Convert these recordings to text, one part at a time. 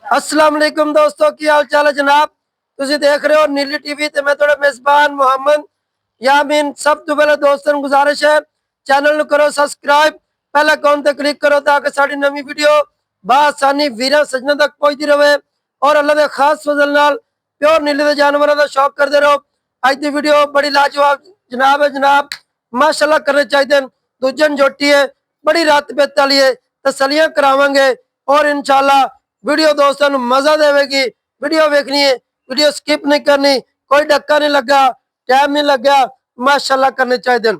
अस्सलाम वालेकुम दोस्तों, की हाल चाल है जनाब। तुसी देख रहे हो नीली टीवी ते मैं थोड़ा मेजबान मोहम्मद यामीन। सब तो पहले दोस्तों ਨੂੰ गुजारिश है चैनल ਨੂੰ करो सब्सक्राइब, पहले अकाउंट ਤੇ क्लिक करो ताकि साडी नवी वीडियो बासानी वीरा सजना तक पहुंचती रहे और अल्लाह के खास फजल नाल प्योर नीले दे जानवरों का शौक करते रहो। आज की वीडियो बड़ी लाजवाब जनाब है जनाब, माशाल्लाह करने चाहिए। दूजन जोटी है, बड़ी रात बेत वाली है, तसलियां करावांगे और इंशाल्लाह वीडियो दोस्तों मजा देगी। वीडियो देखनी है, वीडियो स्किप नहीं करनी, कोई धक्का नहीं लगा, टाइम नहीं लगा, माशाल्लाह करने चाहिए।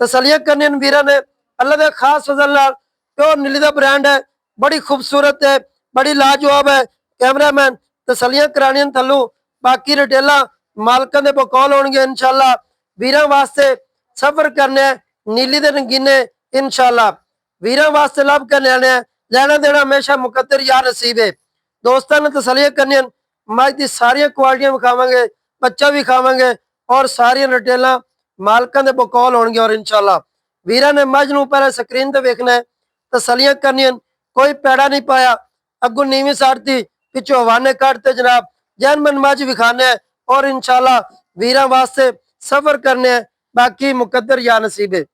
तसलियां करनी वीर ने अल्लाह के खास फजल नाल प्योर नीली का ब्रांड है, बड़ी खूबसूरत है, बड़ी लाजवाब है। कैमरामैन तसलियां करानियां थलू, बाकी रिटेला मालकां दे बकौल होणगे इंशाल्लाह। वीरां वास्ते सफर करने नीली दे नगीने इंशाल्लाह, वीरां वास्ते लब कर लेने लेना देना हमेशा मुकद्दर या नसीब है। दोस्तों ने तसलियां करनियां, मज की सारिया क्वालिटियां विखावांगे, बच्चा भी खावांगे और सारिया रिटेला मालकां दे बकौल होणगे। और इंशाल्लाह वीरा ने मज नूं पहले स्क्रीन ते वेखना है, तसलियां करनियां, कोई पैड़ा नहीं पाया, अगू नीवी साड़ती पिछू हवाने काटते जनाब, जैन मन मज विखाने और इंशाल्लाह वीरा वास्ते सफर करने। बाकी मुकद्दर या नसीब है,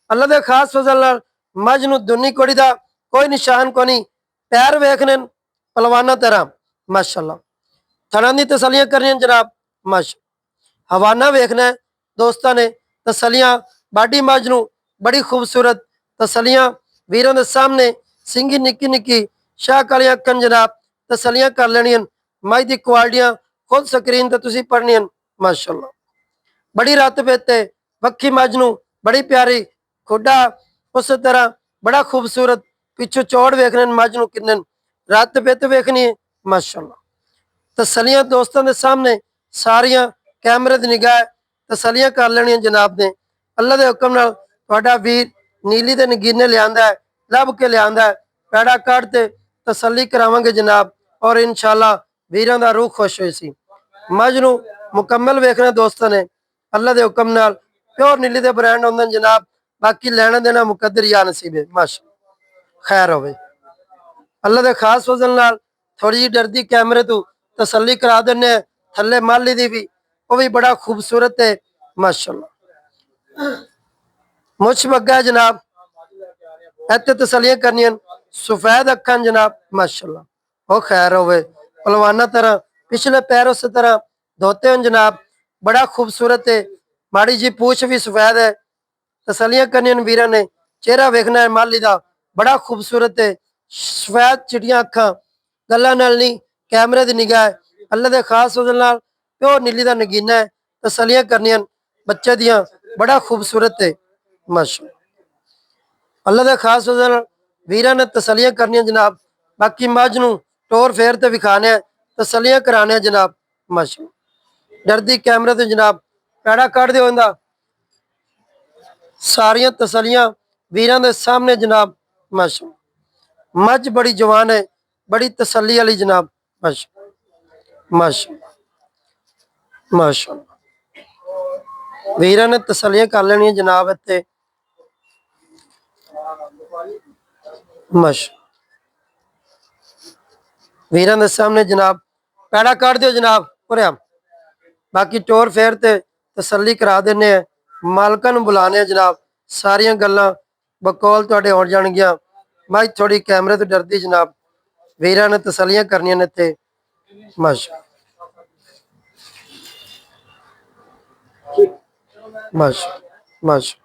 अल्लाह के खास फजल नाल मज नूं दुनी कोड़ी दा कोई निशान को नहीं। पैर वेखने पलवाना तरह माशाल्लाह, थना दी तसलियां करनियां जनाब माशा। हवाना वेखना है दोस्तों ने, तसलियां बाडी मज नूं बड़ी खूबसूरत तसलियां वीरों के सामने, सिंगी निक्की निक्की शाह काली अखन जनाब, तसलियां कर लेनियां। मज की क्वालिटियां खुद स्क्रीन ते तुसीं पढ़नियां माशाल्लाह। बड़ी रत बेते वक्खी मज नूं बड़ी प्यारी खुडा, उस तरह बड़ा खूबसूरत पिछू चौड़ वेखने मज नूं किन्ने रत बेत वेखनी है माशाल्लाह। तसलियां दोस्तों के सामने सारिया कैमरे की निगाह तसलियां कर लेनियां जनाब ने। अल्लाह के हुक्म नाल तुहाडा वीर नीली दे नगीने लिया है, लभ के लिया है, पैड़ा कढ़ते तसली करावांगे जनाब और इंशाल्लाह वीरां दा रूह खुश होई सी। मज नूं मुकम्मल वेखना दोस्तों ने, अल्लाह के हुक्म नाल प्योर नीली दे ब्रांड होंदे जनाब। बाकी लेना देना मुकद्दर या नसीब है माशा, खैर होवे। अल्लाह के खास फजल नाल थोड़ी जी डरदी कैमरे तू तसली करा देने, थले माली दी भी वो भी बड़ा खूबसूरत है माशाल्लाह। मुछ बग्गा जनाब, इत्थे तसलियां करनियां, सफेद अखन जनाब माशाल्लाह, वो खैर होवे। पलवाना तरह पिछले पैर उस तरह धोते हैं जनाब, बड़ा खूबसूरत है। माड़ी जी पूछ भी सफेद है, तसलियां करनियां वीरा ने। चेहरा वेखना है माली का, बड़ा खूबसूरत है, सफेद चिटिया अखा, गल्ला नाल नहीं कैमरे की निगाह। अल्लाह के खास फजल नाल प्योर नीली का नगीना है, तसलियां करनियां बच्चे दियां, बड़ा खूबसूरत है माशा। अल्लाह के खास फजल नाल वीरा ने तसलियां करनियां जनाब। बाकी मज नूं टोर फेर ते विखाने, तसलियां कराने जनाब माशा। डरदी कैमरे तो जनाब पैड़ा कढ़ दो इंदा, सारिया तसलियां वीरां दे सामने जनाब माशा। मज बड़ी जवान है, बड़ी तसली वाली जनाब माशा माशा माशा। वीरां ने तसलियां कर लेनी जनाब इत्थे माशा। वीरां दे सामने जनाब पैड़ा कढ़ दो जनाब उरे। बाकी टोर फेर ते तसली करा देने, मालकां नूं बुलाने जनाब, सारिया गल्लां बकौल तुहाडे हो जाणगियां। मज थोड़ी कैमरे तो डरदी जनाब, वीरां ने तसलियां करनियां ने इत्थे माशा माशा माशा।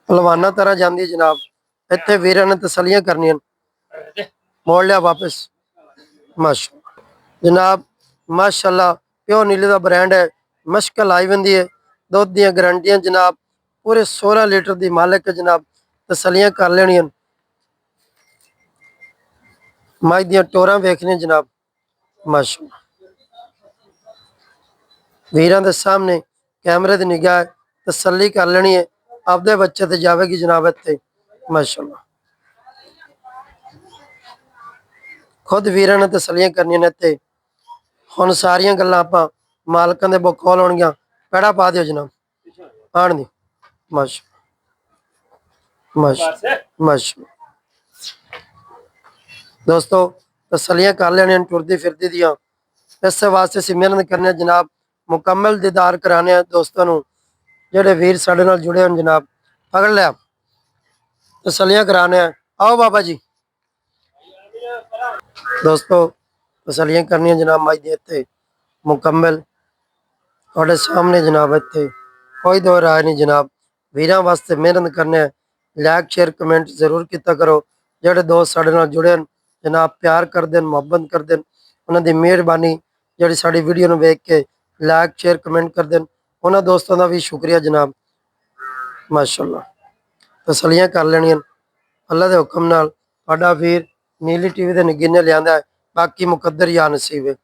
पलवाना तरह जाती जनाब, इत्थे वीरां ने तसलियां करनियां, मोड़ लिया वापस माशा जनाब माशाल्लाह। प्योर नीले का ब्रांड है, मशकल आई बंदी है, दुध दियां गारंटियां जनाब, पूरे 16 लीटर की मालिक है जनाब। तसलियां कर लेनियां, मज दियां टोरां वेखनियां जनाब माशा। वीरां दे सामने कैमरे की निगाह तसली कर लेनी है, आपदे बच्चे ते जाएगी जनाब इत्थे माशाल्लाह। खुद वीरां ने तसलियां करनियां ने इत्थे। हुण सारियां गल्लां आपां मालकां दे बकौल होणगियां। पैड़ा पा दिओ जनाब, आण दी माशा माशा माशा। दोस्तों ਤਸੱਲੀਆਂ ਕਰ ਲੈਣੀਆਂ ਟੁਰਦੀ ਫਿਰਦੀ ਦੀਆਂ। ਇਸੇ ਵਾਸਤੇ ਅਸੀਂ ਮਿਹਨਤ ਕਰਨੇ ਆ ਜਨਾਬ, ਮੁਕੰਮਲ ਦੀਦਾਰ ਕਰਾਣੇ ਆ ਦੋਸਤਾਂ ਨੂੰ ਜਿਹੜੇ ਵੀਰ ਸਾਡੇ ਨਾਲ ਜੁੜੇ ਹਨ ਜਨਾਬ। ਪਕੜ ਲਿਆ, ਤਸੱਲੀਆਂ ਕਰਾਣੇ ਆ। आओ बाबा जी दोस्तों, तसलियां करनियां जनाब मज दे इत्थे मुकम्मल तुहाडे सामने जनाब। इत्थे कोई दो राय नहीं जनाब। वीरां वास्ते मेहनत करने, लाइक शेयर कमेंट जरूर किया करो। जेडे दोस्त साडे नाल जुड़े हैं जनाब, प्यार करदे न, मुहब्बत करदे न, उन्हां दी मेहरबानी जेड़ी साडी वीडियो नूं वेख के लाइक शेयर कमेंट करदे न, उन्हां दोस्तां दा भी शुक्रिया जनाब। माशाअल्लाह, तसलियां कर लेणियां। अल्लाह के हुक्म नाल तुहाडा वीर नीली टीवी के नगीने लियांदा है, बाकी मुकद्दर या नसीब है।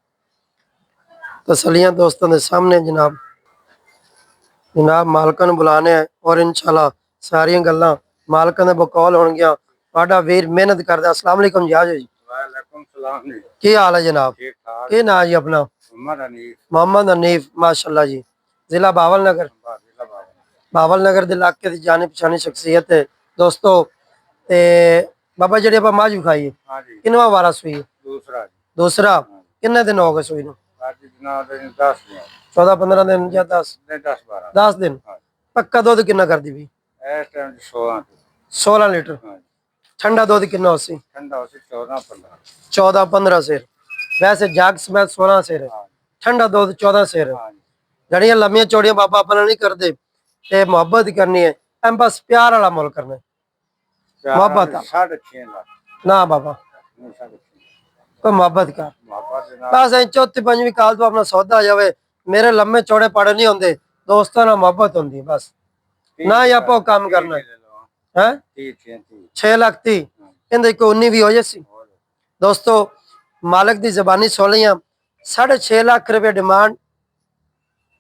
तसलियां दोस्तों के सामने जनाब। जनाब मालकां नूं बुलाने हैं और इंशाल्लाह सारियां गल्लां मालकां दे बकौल होणगियां। तुहाडा वीर मेहनत करदा। अस्सलाम वालेकुम जी। आज जी वालेकुम सलाम जी। की हाल है जनाब? ठीक ठाक। की नाम जी अपना? मोहम्मद हनीफ। मोहम्मद हनीफ, माशाअल्लाह जी। जिला बावल नगर, जिला बाबा। बावल नगर के इलाके की जानी पछानी शख्सियत है दोस्तों। ते बाबा जी ਆਪਾਂ ਮਾਝ ਵਿਖਾਈ ਹੈ, हाँ जी। ਕਿੰਨਵਾ ਵਾਰਾ ਸੂਈ ਹੈ? दूसरा जी। दूसरा। किन्ने दिन हो गए सूई ਨੂੰ? आज जनाब 10 दिन। 14-15 दिन ਜਾਂ 10? 10 12। 10 दिन। हाँ ਪੱਕਾ ਦੁੱਧ ਕਿੰਨਾ ਕਰਦੀ ਵੀ? इस टाइम 16 16 ਲੀਟਰ। हाँ जी। ਠੰਡਾ ਦੁੱਧ ਕਿੰਨਾ ਹੋਸੀ? ठंडा हो से 14 15। 14-15 सेर। वैसे जाग समैत 16 सेर है, हाँ ठंडा दुध 14 सेर है। हाँ जी। जड़ियां लम्बियां चौड़ियां बाबा अपना नहीं करते, ते मोहब्बत करनी है, एम बस प्यार वाला मुल करना है। मोहब्बत 6.5 लाख। ना बाबा, नहीं 6.5। कोई मोहब्बत कर मोहब्बत जनाब। बस। चौथी पंजवीं काल तो अपना सौदा आ जावे। मेरे लम्बे चौड़े पड़े नहीं होंगे, दोस्तों ना मोहब्बत होंगी बस। ना ही आप काम करना है। 6 लाख 30 इनकी कोई 19 भी हो जासी दोस्तों। मालिक की जबानी सुन लिया। 6.5 लाख रुपये डिमांड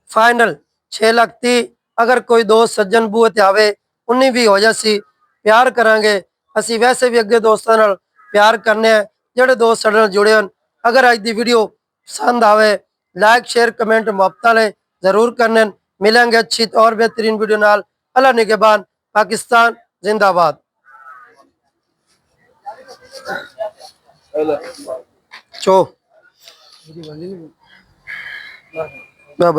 फाइनल 6 लाख 30। अगर कोई दोस्त सज्जन बूहे ते आवे 19 भी हो जासी, प्यार करांगे असी। वैसे भी अगे दोस्तों नाल प्यार करने हैं जेडे दोस्त साडे नाल जुड़े हैं। अगर अज दी वीडियो पसंद आवे लाइक शेयर कमेंट मुफ्त वाले जरूर करने। मिलेंगे अच्छी और बेहतरीन वीडियो नाल। अल्लाह निगहबान। पाकिस्तान जिंदाबाद। चो